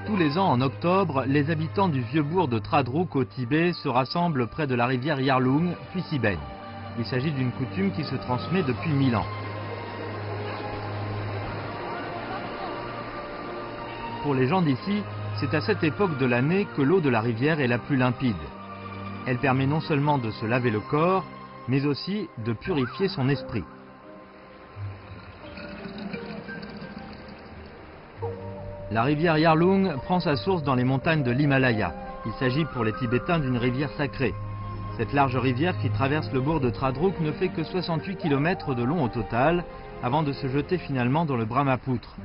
Tous les ans en octobre, les habitants du vieux bourg de Tradrouk au Tibet se rassemblent près de la rivière Yarlung, puis s'y baignent. Il s'agit d'une coutume qui se transmet depuis 1000 ans. Pour les gens d'ici, c'est à cette époque de l'année que l'eau de la rivière est la plus limpide. Elle permet non seulement de se laver le corps, mais aussi de purifier son esprit. La rivière Yarlung prend sa source dans les montagnes de l'Himalaya. Il s'agit pour les Tibétains d'une rivière sacrée. Cette large rivière qui traverse le bourg de Tradrouk ne fait que 68 km de long au total, avant de se jeter finalement dans le Brahmapoutre.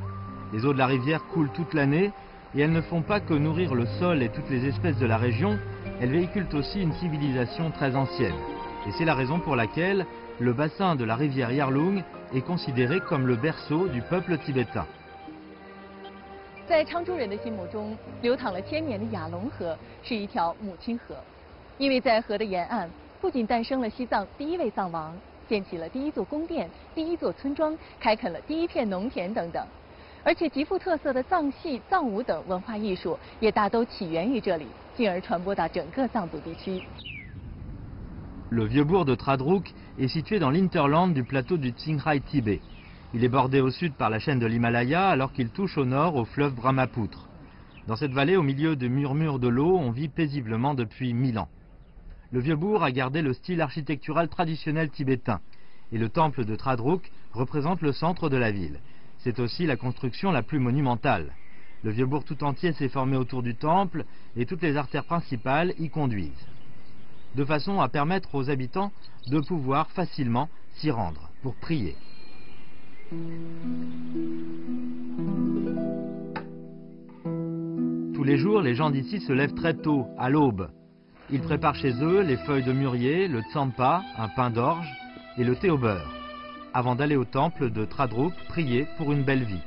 Les eaux de la rivière coulent toute l'année et elles ne font pas que nourrir le sol et toutes les espèces de la région, elles véhiculent aussi une civilisation très ancienne. Et c'est la raison pour laquelle le bassin de la rivière Yarlung est considéré comme le berceau du peuple tibétain. 在昌州人的心目中，流淌了千年的雅龙河是一条母亲河，因为在河的沿岸，不仅诞生了西藏第一位藏王，建起了第一座宫殿、第一座村庄，开垦了第一片农田等等，而且极富特色的藏戏、藏舞等文化艺术也大都起源于这里，进而传播到整个藏族地区。Le vieux bourg de Tradrouk est situé dans l'interland du plateau du Qinghai Tibet. Il est bordé au sud par la chaîne de l'Himalaya alors qu'il touche au nord au fleuve Brahmapoutre. Dans cette vallée, au milieu des murmures de l'eau, on vit paisiblement depuis 1000 ans. Le vieux bourg a gardé le style architectural traditionnel tibétain et le temple de Tradrouk représente le centre de la ville. C'est aussi la construction la plus monumentale. Le vieux bourg tout entier s'est formé autour du temple et toutes les artères principales y conduisent, de façon à permettre aux habitants de pouvoir facilement s'y rendre pour prier. Tous les jours, les gens d'ici se lèvent très tôt, à l'aube. Ils préparent chez eux les feuilles de mûrier, le tsampa, un pain d'orge, et le thé au beurre, avant d'aller au temple de Tradrouk prier pour une belle vie.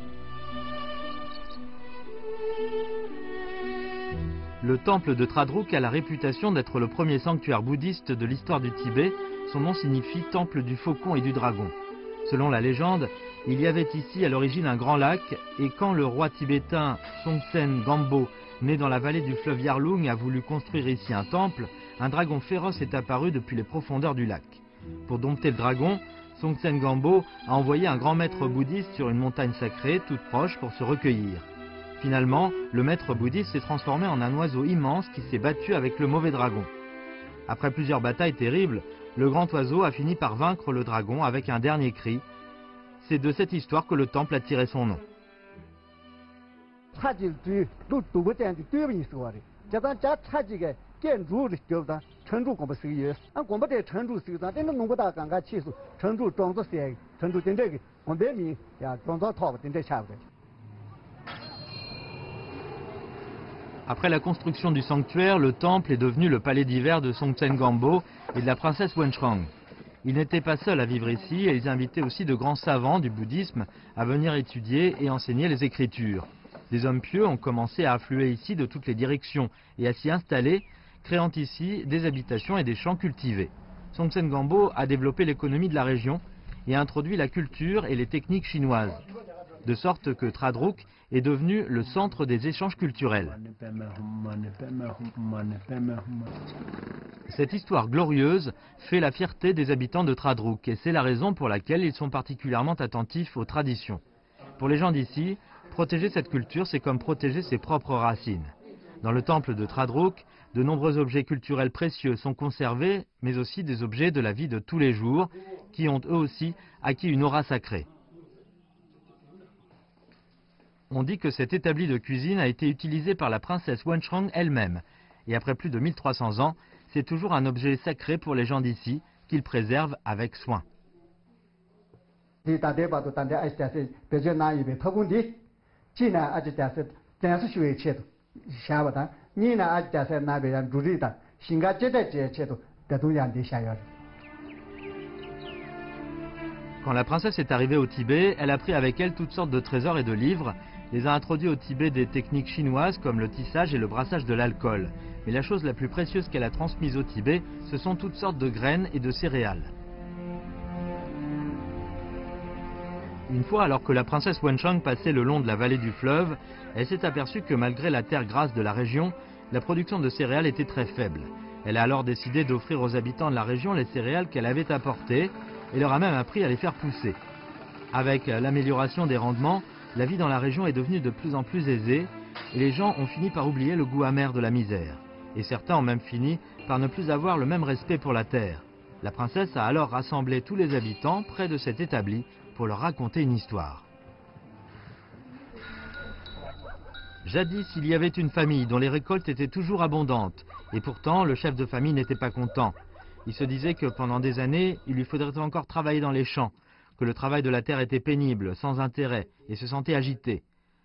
Le temple de Tradrouk a la réputation d'être le premier sanctuaire bouddhiste de l'histoire du Tibet. Son nom signifie temple du faucon et du dragon. Selon la légende, il y avait ici à l'origine un grand lac, et quand le roi tibétain Songtsen Gampo, né dans la vallée du fleuve Yarlung, a voulu construire ici un temple, un dragon féroce est apparu depuis les profondeurs du lac. Pour dompter le dragon, Songtsen Gampo a envoyé un grand maître bouddhiste sur une montagne sacrée, toute proche, pour se recueillir. Finalement, le maître bouddhiste s'est transformé en un oiseau immense qui s'est battu avec le mauvais dragon. Après plusieurs batailles terribles, le grand oiseau a fini par vaincre le dragon avec un dernier cri. C'est de cette histoire que le temple a tiré son nom. 建筑的叫啥？成都广播是个，俺广播的成都是个，但是弄不到刚刚起诉成都装作些，成都真这个，我别名呀装作套真这下不的。 Après la construction du sanctuaire, le temple est devenu le palais d'hiver de Songtsen Gampo et de la princesse Wenchang. Ils n'étaient pas seuls à vivre ici et ils invitaient aussi de grands savants du bouddhisme à venir étudier et enseigner les écritures. Des hommes pieux ont commencé à affluer ici de toutes les directions et à s'y installer, créant ici des habitations et des champs cultivés. Songtsen Gampo a développé l'économie de la région et a introduit la culture et les techniques chinoises, de sorte que Tradrouk est devenu le centre des échanges culturels. Cette histoire glorieuse fait la fierté des habitants de Tradrouk et c'est la raison pour laquelle ils sont particulièrement attentifs aux traditions. Pour les gens d'ici, protéger cette culture, c'est comme protéger ses propres racines. Dans le temple de Tradrouk, de nombreux objets culturels précieux sont conservés, mais aussi des objets de la vie de tous les jours, qui ont eux aussi acquis une aura sacrée. On dit que cet établi de cuisine a été utilisé par la princesse Wenchang elle-même. Et après plus de 1300 ans, c'est toujours un objet sacré pour les gens d'ici, qu'ils préservent avec soin. Quand la princesse est arrivée au Tibet, elle a pris avec elle toutes sortes de trésors et de livres, les a introduits au Tibet des techniques chinoises comme le tissage et le brassage de l'alcool. Mais la chose la plus précieuse qu'elle a transmise au Tibet, ce sont toutes sortes de graines et de céréales. Une fois, alors que la princesse Wenchang passait le long de la vallée du fleuve, elle s'est aperçue que malgré la terre grasse de la région, la production de céréales était très faible. Elle a alors décidé d'offrir aux habitants de la région les céréales qu'elle avait apportées et leur a même appris à les faire pousser. Avec l'amélioration des rendements, la vie dans la région est devenue de plus en plus aisée et les gens ont fini par oublier le goût amer de la misère. Et certains ont même fini par ne plus avoir le même respect pour la terre. La princesse a alors rassemblé tous les habitants près de cet établi pour leur raconter une histoire. Jadis, il y avait une famille dont les récoltes étaient toujours abondantes. Et pourtant, le chef de famille n'était pas content. Il se disait que pendant des années, il lui faudrait encore travailler dans les champs, que le travail de la terre était pénible, sans intérêt, et se sentait agité.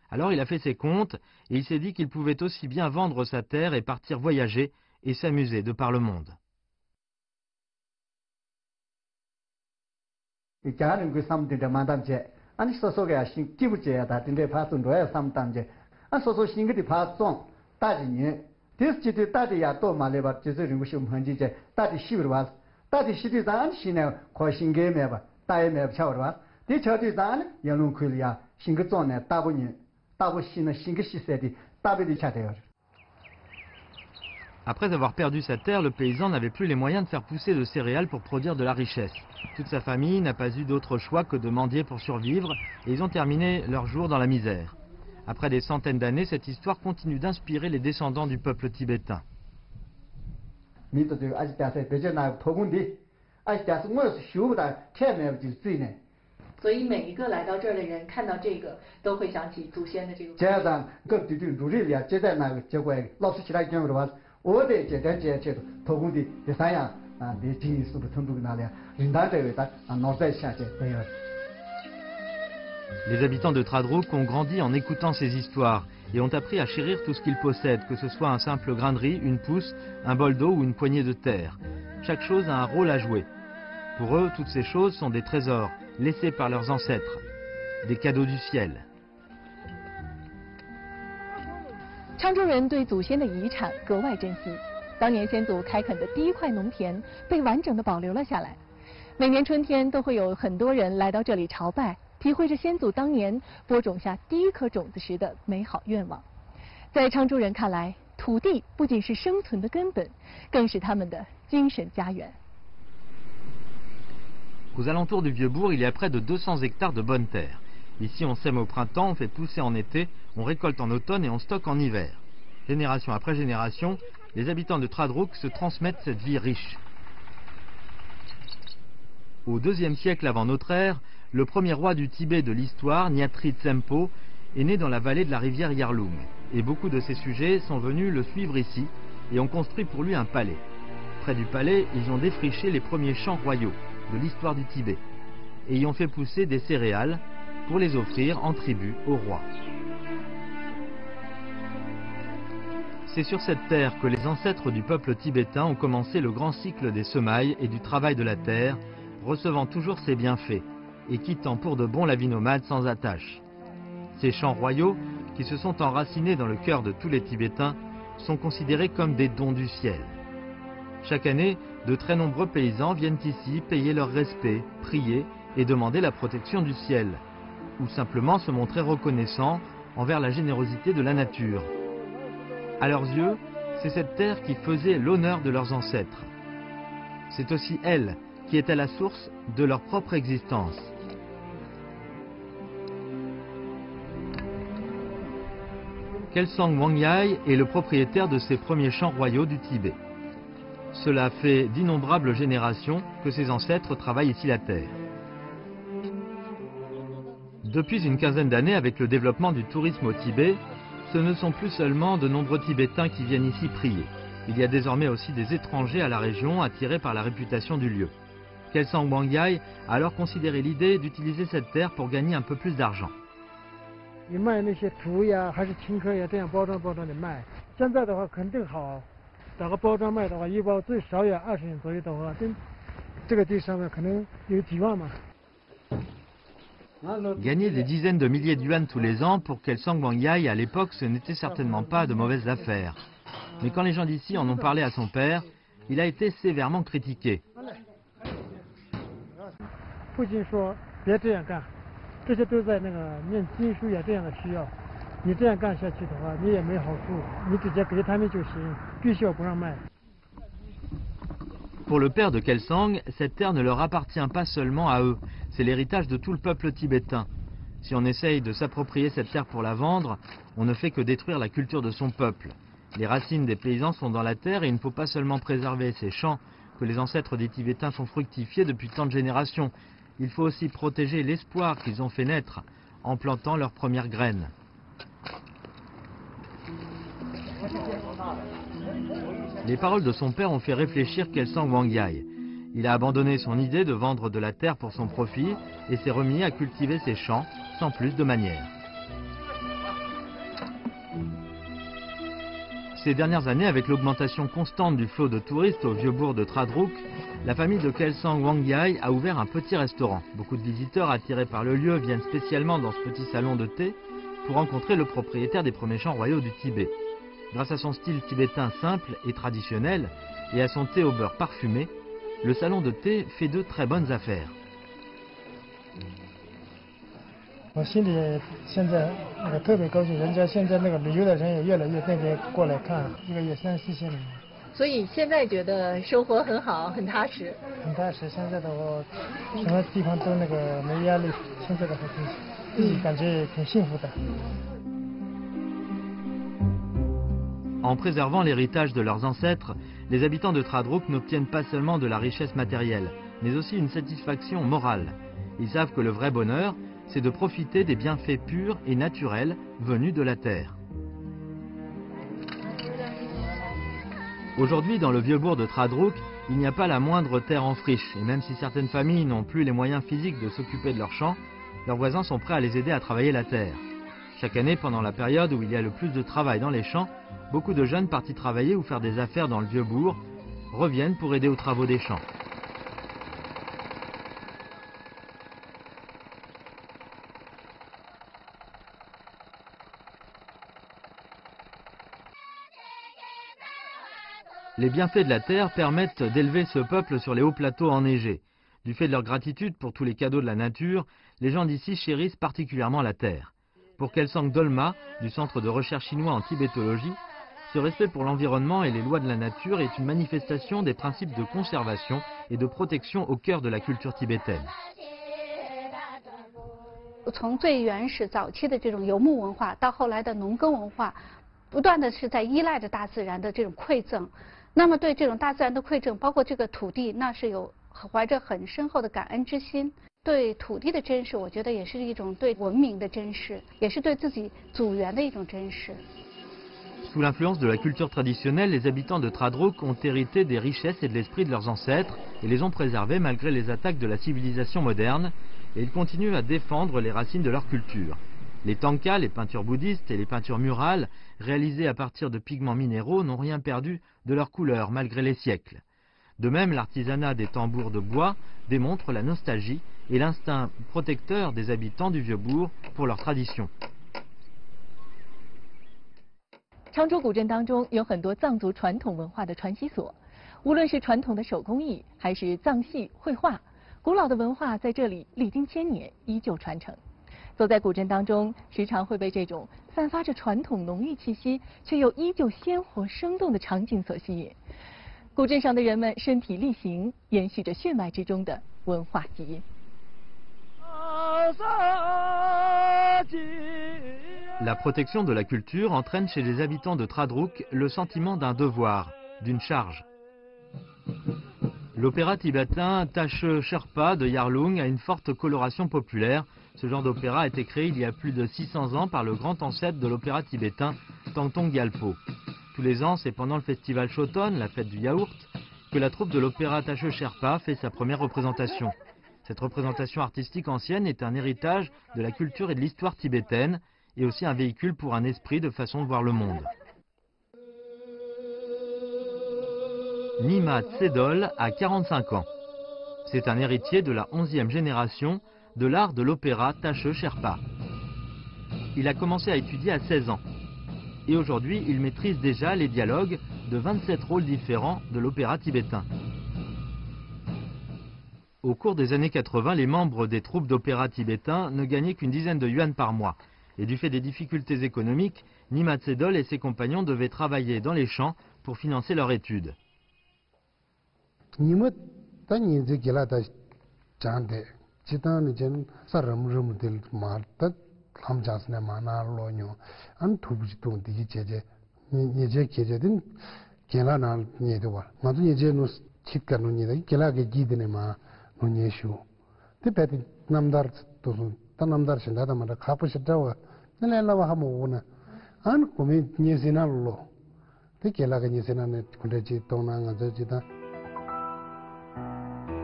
Alors il a fait ses comptes, et il s'est dit qu'il pouvait aussi bien vendre sa terre et partir voyager et s'amuser de par le monde. Après avoir perdu sa terre, le paysan n'avait plus les moyens de faire pousser de céréales pour produire de la richesse. Toute sa famille n'a pas eu d'autre choix que de mendier pour survivre et ils ont terminé leur jour dans la misère. Après des centaines d'années, cette histoire continue d'inspirer les descendants du peuple tibétain. Les habitants de Tradrouk ont grandi en écoutant ces histoires et ont appris à chérir tout ce qu'ils possèdent, que ce soit un simple grain de riz, une pousse, un bol d'eau ou une poignée de terre. Chaque chose a un rôle à jouer. Pour eux, toutes ces choses sont des trésors laissés par leurs ancêtres, des cadeaux du ciel. 昌州人对祖先的遗产格外珍惜，当年先祖开垦的第一块农田被完整的保留了下来。每年春天都会有很多人来到这里朝拜，体会着先祖当年播种下第一颗种子时的美好愿望。在昌州人看来，土地不仅是生存的根本，更是他们的精神家园。 Aux alentours du Vieux-Bourg, il y a près de 200 hectares de bonne terre. Ici, on sème au printemps, on fait pousser en été, on récolte en automne et on stocke en hiver. Génération après génération, les habitants de Tradrouk se transmettent cette vie riche. Au IIe siècle avant notre ère, le premier roi du Tibet de l'histoire, Nyatri Tsempo, est né dans la vallée de la rivière Yarlung. Et beaucoup de ses sujets sont venus le suivre ici, et ont construit pour lui un palais. Près du palais, ils ont défriché les premiers champs royaux de l'histoire du Tibet et y ont fait pousser des céréales pour les offrir en tribut au roi. C'est sur cette terre que les ancêtres du peuple tibétain ont commencé le grand cycle des semailles et du travail de la terre, recevant toujours ses bienfaits et quittant pour de bon la vie nomade sans attache. Ces champs royaux, qui se sont enracinés dans le cœur de tous les Tibétains, sont considérés comme des dons du ciel. Chaque année, de très nombreux paysans viennent ici payer leur respect, prier et demander la protection du ciel, ou simplement se montrer reconnaissants envers la générosité de la nature. À leurs yeux, c'est cette terre qui faisait l'honneur de leurs ancêtres. C'est aussi elle qui est à la source de leur propre existence. Kelsang Wangyai est le propriétaire de ces premiers champs royaux du Tibet. Cela fait d'innombrables générations que ses ancêtres travaillent ici la terre. Depuis une quinzaine d'années, avec le développement du tourisme au Tibet, ce ne sont plus seulement de nombreux Tibétains qui viennent ici prier. Il y a désormais aussi des étrangers à la région attirés par la réputation du lieu. Kelsang Wangyai a alors considéré l'idée d'utiliser cette terre pour gagner un peu plus d'argent. Gagner des dizaines de milliers de yuan tous les ans pour Kelsang Wangyai à l'époque, ce n'était certainement pas de mauvaises affaires. Mais quand les gens d'ici en ont parlé à son père, il a été sévèrement critiqué. Pour le père de Kelsang, cette terre ne leur appartient pas seulement à eux, c'est l'héritage de tout le peuple tibétain. Si on essaye de s'approprier cette terre pour la vendre, on ne fait que détruire la culture de son peuple. Les racines des paysans sont dans la terre et il ne faut pas seulement préserver ces champs que les ancêtres des Tibétains font fructifier depuis tant de générations. Il faut aussi protéger l'espoir qu'ils ont fait naître en plantant leurs premières graines. Les paroles de son père ont fait réfléchir Kelsang Wangyai. Il a abandonné son idée de vendre de la terre pour son profit et s'est remis à cultiver ses champs sans plus de manières. Ces dernières années, avec l'augmentation constante du flot de touristes au vieux bourg de Tradruk, la famille de Kelsang Wangyai a ouvert un petit restaurant. Beaucoup de visiteurs attirés par le lieu viennent spécialement dans ce petit salon de thé pour rencontrer le propriétaire des premiers champs royaux du Tibet. Grâce à son style tibétain simple et traditionnel et à son thé au beurre parfumé, le salon de thé fait de très bonnes affaires. En préservant l'héritage de leurs ancêtres, les habitants de Tradruk n'obtiennent pas seulement de la richesse matérielle, mais aussi une satisfaction morale. Ils savent que le vrai bonheur, c'est de profiter des bienfaits purs et naturels venus de la terre. Aujourd'hui, dans le vieux bourg de Tradruk, il n'y a pas la moindre terre en friche, et même si certaines familles n'ont plus les moyens physiques de s'occuper de leurs champs, leurs voisins sont prêts à les aider à travailler la terre. Chaque année, pendant la période où il y a le plus de travail dans les champs, beaucoup de jeunes partis travailler ou faire des affaires dans le vieux bourg reviennent pour aider aux travaux des champs. Les bienfaits de la terre permettent d'élever ce peuple sur les hauts plateaux enneigés. Du fait de leur gratitude pour tous les cadeaux de la nature, les gens d'ici chérissent particulièrement la terre. Pour Kelsang Dolma, du Centre de recherche chinois en tibétologie, ce respect pour l'environnement et les lois de la nature est une manifestation des principes de conservation et de protection au cœur de la culture tibétaine. 从最原始早期的这种游牧文化到后来的农耕文化，不断的是在依赖着大自然的这种馈赠。那么对这种大自然的馈赠，包括这个土地，那是有怀着很深厚的感恩之心。对土地的珍视，我觉得也是一种对文明的珍视，也是对自己祖源的一种珍视。Sous l'influence de la culture traditionnelle, les habitants de Tradrouk ont hérité des richesses et de l'esprit de leurs ancêtres et les ont préservés malgré les attaques de la civilisation moderne, et ils continuent à défendre les racines de leur culture. Les tankas, les peintures bouddhistes et les peintures murales, réalisées à partir de pigments minéraux, n'ont rien perdu de leur couleur malgré les siècles. De même, l'artisanat des tambours de bois démontre la nostalgie et l'instinct protecteur des habitants du Vieux-Bourg pour leur tradition. 昌州古镇当中有很多藏族传统文化的传习所，无论是传统的手工艺，还是藏戏、绘画，古老的文化在这里历经千年依旧传承。走在古镇当中，时常会被这种散发着传统浓郁气息却又依旧鲜活生动的场景所吸引。古镇上的人们身体力行，延续着血脉之中的文化基因。 La protection de la culture entraîne chez les habitants de Tradrouk le sentiment d'un devoir, d'une charge. L'opéra tibétain Tache Sherpa de Yarlung a une forte coloration populaire. Ce genre d'opéra a été créé il y a plus de 600 ans par le grand ancêtre de l'opéra tibétain, Tangtong Gyalpo. Tous les ans, c'est pendant le festival Choton, la fête du yaourt, que la troupe de l'opéra Tache Sherpa fait sa première représentation. Cette représentation artistique ancienne est un héritage de la culture et de l'histoire tibétaine, et aussi un véhicule pour un esprit de façon de voir le monde. Nima Tsedol a 45 ans. C'est un héritier de la 11e génération de l'art de l'opéra Tache Sherpa. Il a commencé à étudier à 16 ans. Et aujourd'hui, il maîtrise déjà les dialogues de 27 rôles différents de l'opéra tibétain. Au cours des années 80, les membres des troupes d'opéra tibétain ne gagnaient qu'une dizaine de yuan par mois. Et du fait des difficultés économiques, Nima Tsedol et ses compagnons devaient travailler dans les champs pour financer leur étude.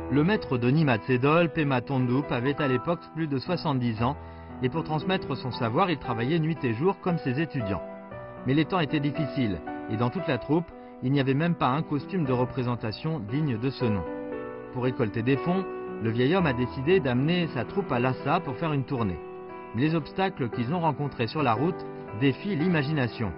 Le maître de Nima Tsedol, Pema Tondoup, avait à l'époque plus de 70 ans et pour transmettre son savoir, il travaillait nuit et jour comme ses étudiants. Mais les temps étaient difficiles et dans toute la troupe, il n'y avait même pas un costume de représentation digne de ce nom. Pour récolter des fonds, le vieil homme a décidé d'amener sa troupe à Lhasa pour faire une tournée. Mais les obstacles qu'ils ont rencontrés sur la route défient l'imagination.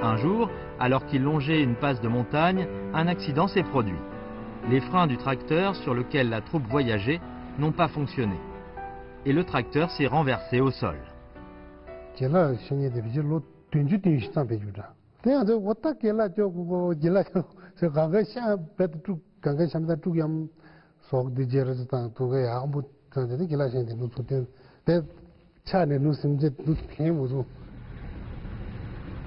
Un jour, alors qu'ils longeaient une passe de montagne, un accident s'est produit. Les freins du tracteur sur lequel la troupe voyageait n'ont pas fonctionné. Et le tracteur s'est renversé au sol.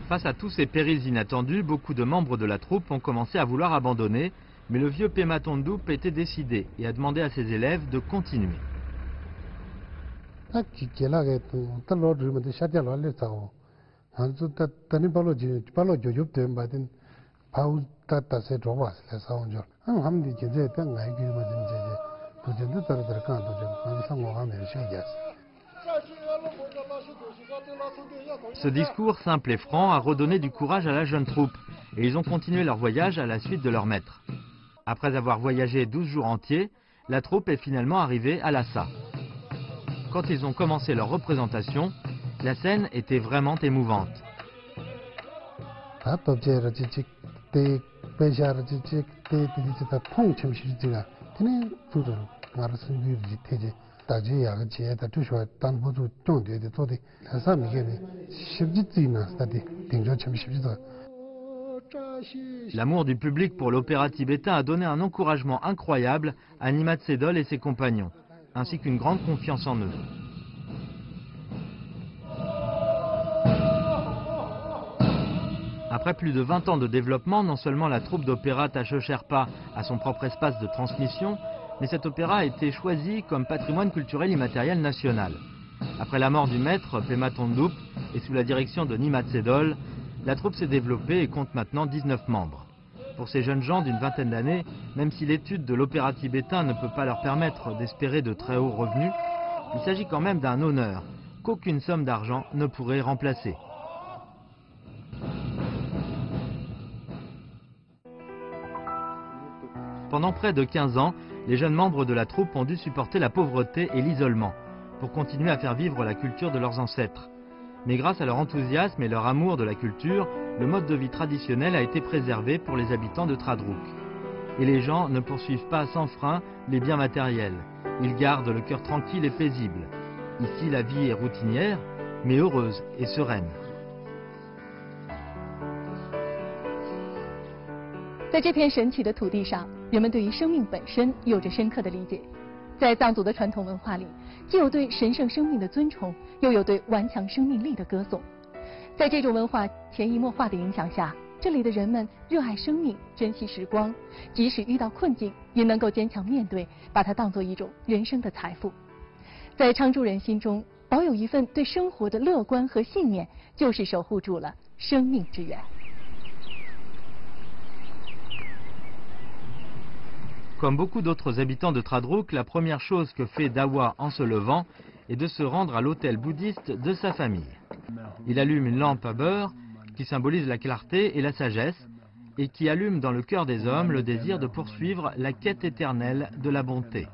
Face à tous ces périls inattendus, beaucoup de membres de la troupe ont commencé à vouloir abandonner, mais le vieux Pema Tondoup était décidé et a demandé à ses élèves de continuer. Ce discours simple et franc a redonné du courage à la jeune troupe et ils ont continué leur voyage à la suite de leur maître. Après avoir voyagé 12 jours entiers, la troupe est finalement arrivée à Lhasa. Quand ils ont commencé leur représentation, la scène était vraiment émouvante. L'amour du public pour l'opéra tibétain a donné un encouragement incroyable à Nima Tsedol et ses compagnons, ainsi qu'une grande confiance en eux. Après plus de 20 ans de développement, non seulement la troupe d'opéra Tache Sherpa a son propre espace de transmission, mais cet opéra a été choisi comme patrimoine culturel immatériel national. Après la mort du maître Pema Tondup et sous la direction de Nima Tsedol, la troupe s'est développée et compte maintenant 19 membres. Pour ces jeunes gens d'une vingtaine d'années, même si l'étude de l'opéra tibétain ne peut pas leur permettre d'espérer de très hauts revenus, il s'agit quand même d'un honneur qu'aucune somme d'argent ne pourrait remplacer. Pendant près de 15 ans, les jeunes membres de la troupe ont dû supporter la pauvreté et l'isolement pour continuer à faire vivre la culture de leurs ancêtres. Mais grâce à leur enthousiasme et leur amour de la culture, le mode de vie traditionnel a été préservé pour les habitants de Tradrouk. Et les gens ne poursuivent pas sans frein les biens matériels. Ils gardent le cœur tranquille et paisible. Ici, la vie est routinière, mais heureuse et sereine. 在这片神奇的土地上，人们对于生命本身有着深刻的理解。在藏族的传统文化里，既有对神圣生命的尊崇，又有对顽强生命力的歌颂。在这种文化潜移默化的影响下，这里的人们热爱生命，珍惜时光，即使遇到困境，也能够坚强面对，把它当作一种人生的财富。在昌珠人心中，保有一份对生活的乐观和信念，就是守护住了生命之源。 Comme beaucoup d'autres habitants de Tradrouk, la première chose que fait Dawa en se levant est de se rendre à l'hôtel bouddhiste de sa famille. Il allume une lampe à beurre qui symbolise la clarté et la sagesse et qui allume dans le cœur des hommes le désir de poursuivre la quête éternelle de la bonté.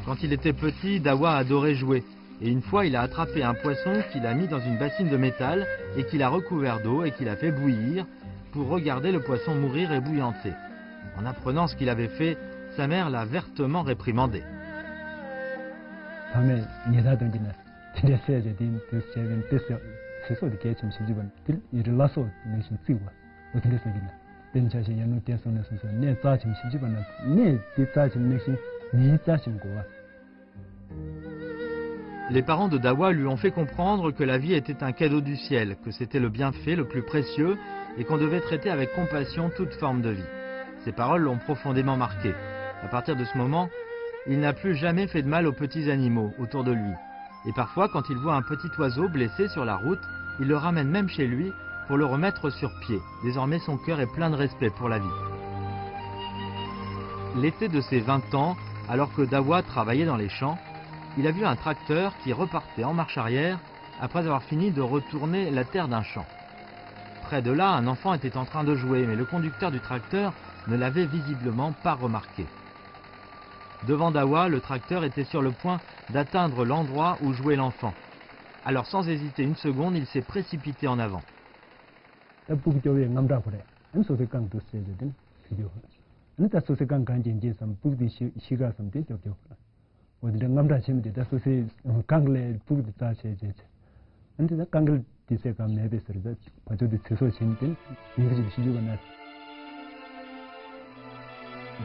Quand il était petit, Dawa adorait jouer et une fois il a attrapé un poisson qu'il a mis dans une bassine de métal et qu'il a recouvert d'eau et qu'il a fait bouillir pour regarder le poisson mourir ébouillanté. En apprenant ce qu'il avait fait, sa mère l'a vertement réprimandé. Les parents de Dawa lui ont fait comprendre que la vie était un cadeau du ciel, que c'était le bienfait le plus précieux et qu'on devait traiter avec compassion toute forme de vie. Ces paroles l'ont profondément marqué. À partir de ce moment, il n'a plus jamais fait de mal aux petits animaux autour de lui. Et parfois, quand il voit un petit oiseau blessé sur la route, il le ramène même chez lui pour le remettre sur pied. Désormais, son cœur est plein de respect pour la vie. L'été de ses 20 ans, alors que Dawa travaillait dans les champs, il a vu un tracteur qui repartait en marche arrière après avoir fini de retourner la terre d'un champ. Près de là, un enfant était en train de jouer, mais le conducteur du tracteur ne l'avait visiblement pas remarqué. Devant Dawa, le tracteur était sur le point d'atteindre l'endroit où jouait l'enfant. Alors sans hésiter une seconde, il s'est précipité en avant.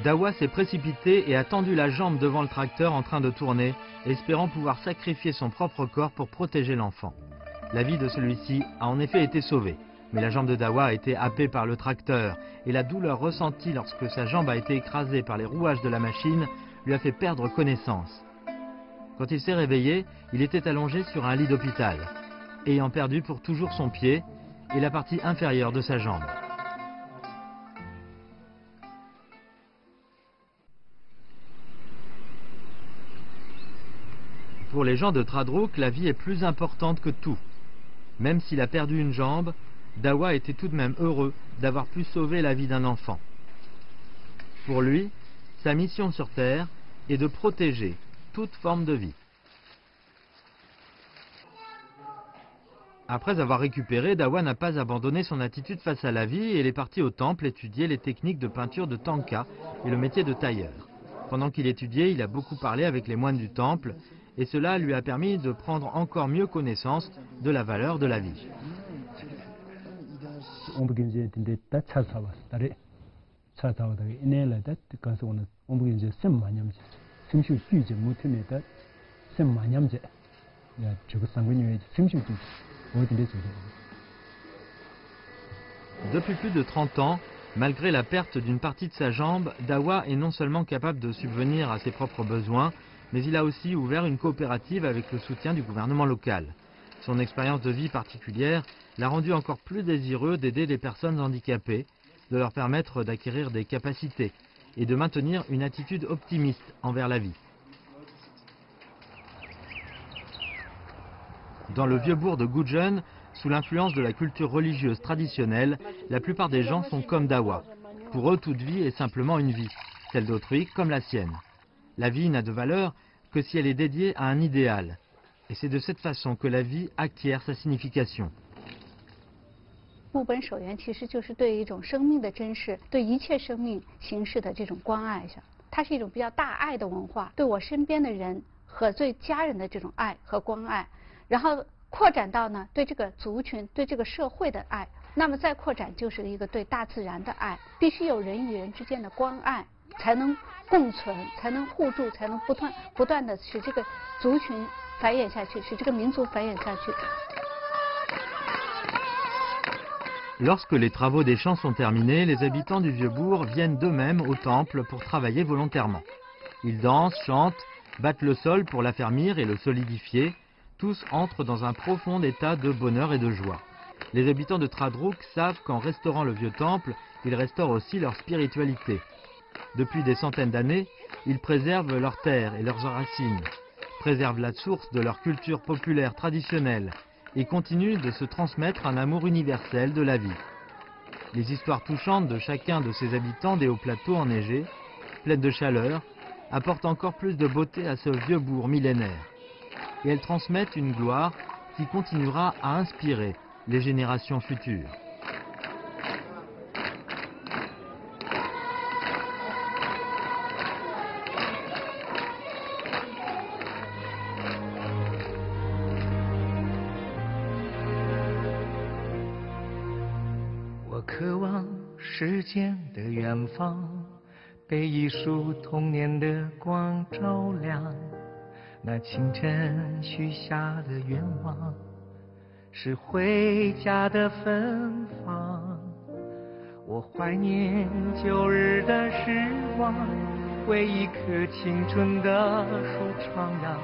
Dawa s'est précipité et a tendu la jambe devant le tracteur en train de tourner, espérant pouvoir sacrifier son propre corps pour protéger l'enfant. La vie de celui-ci a en effet été sauvée, mais la jambe de Dawa a été happée par le tracteur et la douleur ressentie lorsque sa jambe a été écrasée par les rouages de la machine lui a fait perdre connaissance. Quand il s'est réveillé, il était allongé sur un lit d'hôpital, ayant perdu pour toujours son pied et la partie inférieure de sa jambe. Pour les gens de Tradrouk, la vie est plus importante que tout. Même s'il a perdu une jambe, Dawa était tout de même heureux d'avoir pu sauver la vie d'un enfant. Pour lui, sa mission sur Terre est de protéger toute forme de vie. Après avoir récupéré, Dawa n'a pas abandonné son attitude face à la vie et il est parti au temple étudier les techniques de peinture de tanka et le métier de tailleur. Pendant qu'il étudiait, il a beaucoup parlé avec les moines du temple et cela lui a permis de prendre encore mieux connaissance de la valeur de la vie. Depuis plus de 30 ans, Malgré la perte d'une partie de sa jambe, Dawa est non seulement capable de subvenir à ses propres besoins, mais il a aussi ouvert une coopérative avec le soutien du gouvernement local. Son expérience de vie particulière l'a rendu encore plus désireux d'aider les personnes handicapées, de leur permettre d'acquérir des capacités et de maintenir une attitude optimiste envers la vie. Dans le vieux bourg de Goujen, sous l'influence de la culture religieuse traditionnelle, la plupart des gens sont comme Dawa. Pour eux, toute vie est simplement une vie, celle d'autrui comme la sienne. La vie n'a de valeur que si elle est dédiée à un idéal. Et c'est de cette façon que la vie acquiert sa signification. 木本守园其实就是对一种生命的珍视，对一切生命形式的这种关爱上，它是一种比较大爱的文化，对我身边的人和对家人的这种爱和关爱，然后扩展到呢对这个族群、对这个社会的爱，那么再扩展就是一个对大自然的爱，必须有人与人之间的关爱，才能共存，才能互助，才能不断的使这个族群繁衍下去，使这个民族繁衍下去。 Lorsque les travaux des champs sont terminés, les habitants du Vieux-Bourg viennent d'eux-mêmes au temple pour travailler volontairement. Ils dansent, chantent, battent le sol pour l'affermir et le solidifier. Tous entrent dans un profond état de bonheur et de joie. Les habitants de Tradrouk savent qu'en restaurant le vieux temple, ils restaurent aussi leur spiritualité. Depuis des centaines d'années, ils préservent leurs terres et leurs racines, préservent la source de leur culture populaire traditionnelle, et continue de se transmettre un amour universel de la vie. Les histoires touchantes de chacun de ces habitants des hauts plateaux enneigés, pleines de chaleur, apportent encore plus de beauté à ce vieux bourg millénaire. Et elles transmettent une gloire qui continuera à inspirer les générations futures. 渴望时间的远方，被一束童年的光照亮。那清晨许下的愿望，是回家的芬芳。我怀念旧日的时光，为一棵青春的树徜徉。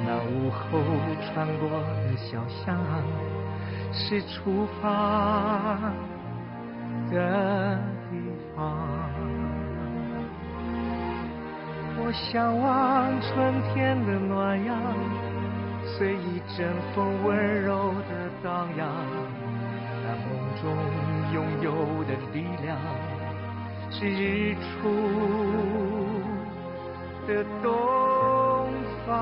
那午后穿过的小巷，是出发的地方。我向往春天的暖阳，随一阵风温柔的荡漾。那梦中拥有的力量，是日出的东方。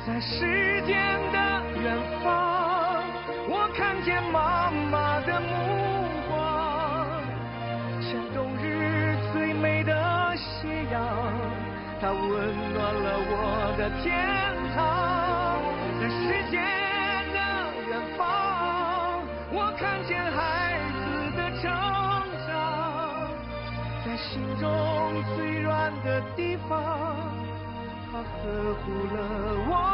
在时间的远方，我看见妈妈的目光，像冬日最美的斜阳，它温暖了我的天堂。在时间的远方，我看见孩子的成长，在心中最软的地方，它呵护了我。